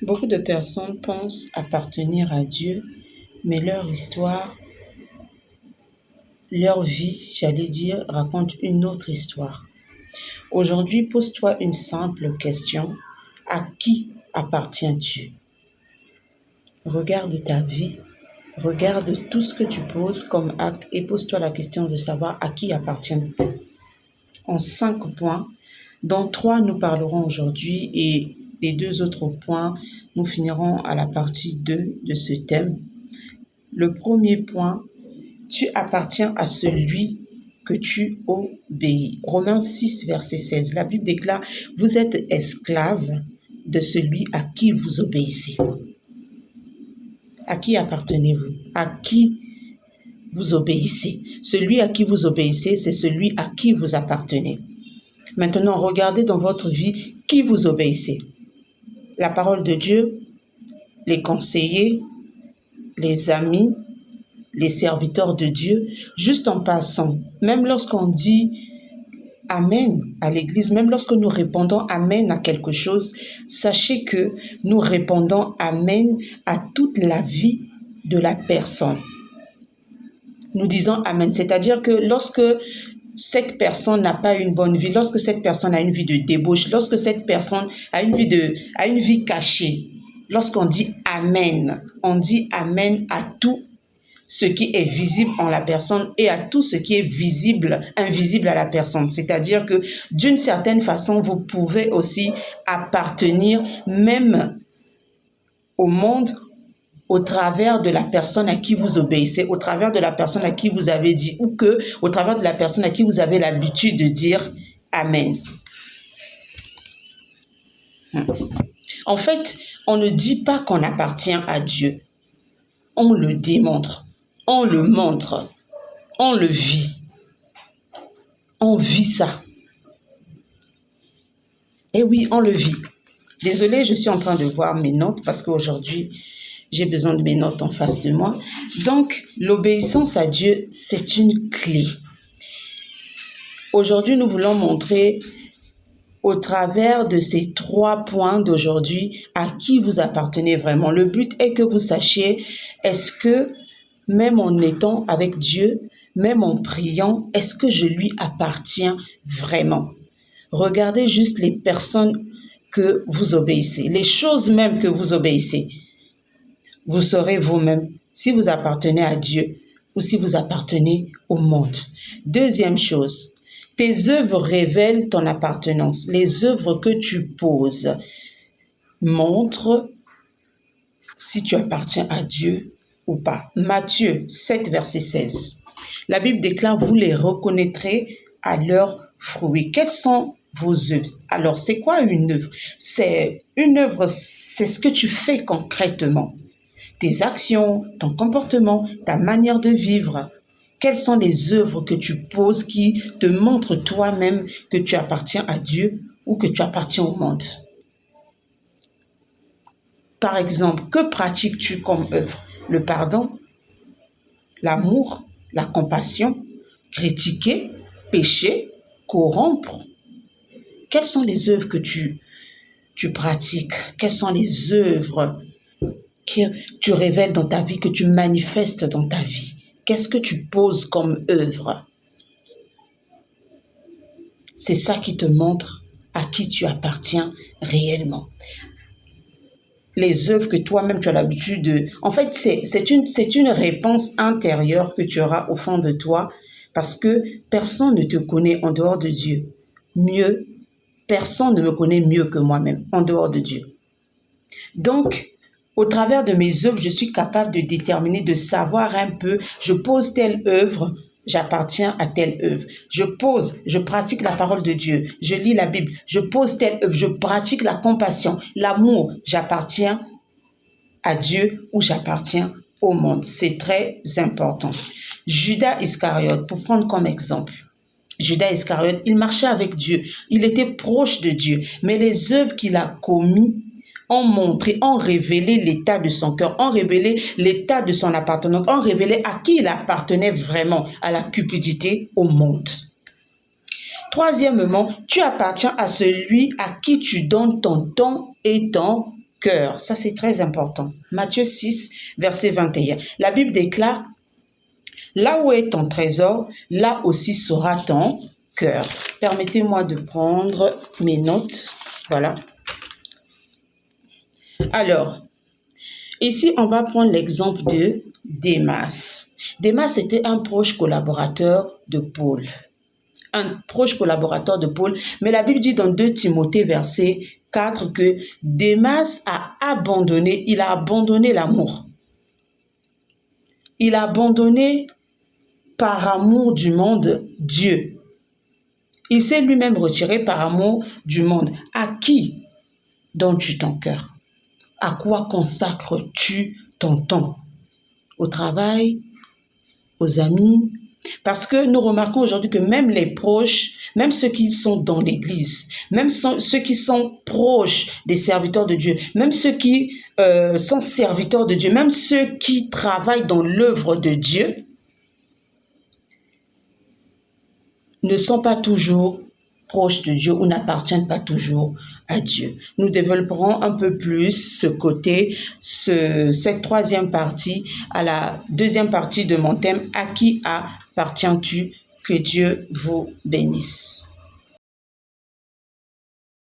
Beaucoup de personnes pensent appartenir à Dieu, mais leur histoire, leur vie, j'allais dire, raconte une autre histoire. Aujourd'hui, pose-toi une simple question. À qui appartiens-tu? Regarde ta vie, regarde tout ce que tu poses comme acte et pose-toi la question de savoir à qui appartiens-tu. En 5 points, dont 3 nous parlerons aujourd'hui et les 2 autres points, nous finirons à la partie 2 de ce thème. Le premier point, tu appartiens à celui que tu obéis. Romains 6, verset 16. La Bible déclare, vous êtes esclaves de celui à qui vous obéissez. À qui appartenez-vous? À qui vous obéissez? Celui à qui vous obéissez, c'est celui à qui vous appartenez. Maintenant, regardez dans votre vie qui vous obéissez. La parole de Dieu, les conseillers, les amis, les serviteurs de Dieu, juste en passant. Même lorsqu'on dit Amen à l'église, même lorsque nous répondons Amen à quelque chose, sachez que nous répondons Amen à toute la vie de la personne. Nous disons Amen, c'est-à-dire que lorsque cette personne n'a pas une bonne vie, lorsque cette personne a une vie de débauche, lorsque cette personne a une vie cachée, lorsqu'on dit Amen, on dit Amen à tout ce qui est visible en la personne et à tout ce qui est visible, invisible à la personne. C'est-à-dire que d'une certaine façon, vous pouvez aussi appartenir même au monde au travers de la personne à qui vous obéissez, au travers de la personne à qui vous avez dit, ou que au travers de la personne à qui vous avez l'habitude de dire Amen. En fait, on ne dit pas qu'on appartient à Dieu. On le démontre, on le montre, on le vit. On vit ça. Et oui, on le vit. Désolée, je suis en train de voir mes notes parce qu'aujourd'hui, j'ai besoin de mes notes en face de moi. Donc, l'obéissance à Dieu, c'est une clé. Aujourd'hui, nous voulons montrer au travers de ces 3 points d'aujourd'hui à qui vous appartenez vraiment. Le but est que vous sachiez, est-ce que même en étant avec Dieu, même en priant, est-ce que je lui appartiens vraiment? Regardez juste les personnes que vous obéissez, les choses même que vous obéissez. Vous saurez vous-même si vous appartenez à Dieu ou si vous appartenez au monde. Deuxième chose, tes œuvres révèlent ton appartenance. Les œuvres que tu poses montrent si tu appartiens à Dieu ou pas. Matthieu 7, verset 16. La Bible déclare, vous les reconnaîtrez à leurs fruits. Quels sont vos œuvres? Alors, c'est quoi une œuvre? Une œuvre, c'est ce que tu fais concrètement. Tes actions, ton comportement, ta manière de vivre. Quelles sont les œuvres que tu poses qui te montrent toi-même que tu appartiens à Dieu ou que tu appartiens au monde? Par exemple, que pratiques-tu comme œuvre? Le pardon, l'amour, la compassion, critiquer, pécher, corrompre. Quelles sont les œuvres que tu pratiques? Quelles sont les œuvres que tu révèles dans ta vie, que tu manifestes dans ta vie? Qu'est-ce que tu poses comme œuvre? C'est ça qui te montre à qui tu appartiens réellement. Les œuvres que toi-même tu as l'habitude de... En fait, c'est une réponse intérieure que tu auras au fond de toi parce que personne ne te connaît en dehors de Dieu. Personne ne me connaît mieux que moi-même en dehors de Dieu. Donc, au travers de mes œuvres, je suis capable de déterminer, de savoir un peu, je pose telle œuvre, j'appartiens à telle œuvre. Je pratique la parole de Dieu, je lis la Bible, je pose telle œuvre, je pratique la compassion, l'amour, j'appartiens à Dieu ou j'appartiens au monde. C'est très important. Judas Iscariote, pour prendre comme exemple, Judas Iscariote, il marchait avec Dieu, il était proche de Dieu, mais les œuvres qu'il a commises ont montré, ont révélé l'état de son cœur, ont révélé l'état de son appartenance, ont révélé à qui il appartenait vraiment, à la cupidité, au monde. Troisièmement, tu appartiens à celui à qui tu donnes ton temps et ton cœur. Ça, c'est très important. Matthieu 6, verset 21. La Bible déclare, là où est ton trésor, là aussi sera ton cœur. Permettez-moi de prendre mes notes. Voilà. Alors, ici, on va prendre l'exemple de Démas. Démas était un proche collaborateur de Paul. Un proche collaborateur de Paul. Mais la Bible dit dans 2 Timothée, verset 4, que Démas a abandonné l'amour. Il a abandonné par amour du monde Dieu. Il s'est lui-même retiré par amour du monde. À qui donnes-tu ton cœur? À quoi consacres-tu ton temps? Au travail? Aux amis? Parce que nous remarquons aujourd'hui que même les proches, même ceux qui sont dans l'église, même ceux qui sont proches des serviteurs de Dieu, même ceux qui sont serviteurs de Dieu, même ceux qui travaillent dans l'œuvre de Dieu, ne sont pas toujours proches de Dieu ou n'appartiennent pas toujours à Dieu. Nous développerons un peu plus ce côté, cette troisième partie, à la deuxième partie de mon thème, à qui appartiens-tu? Que Dieu vous bénisse.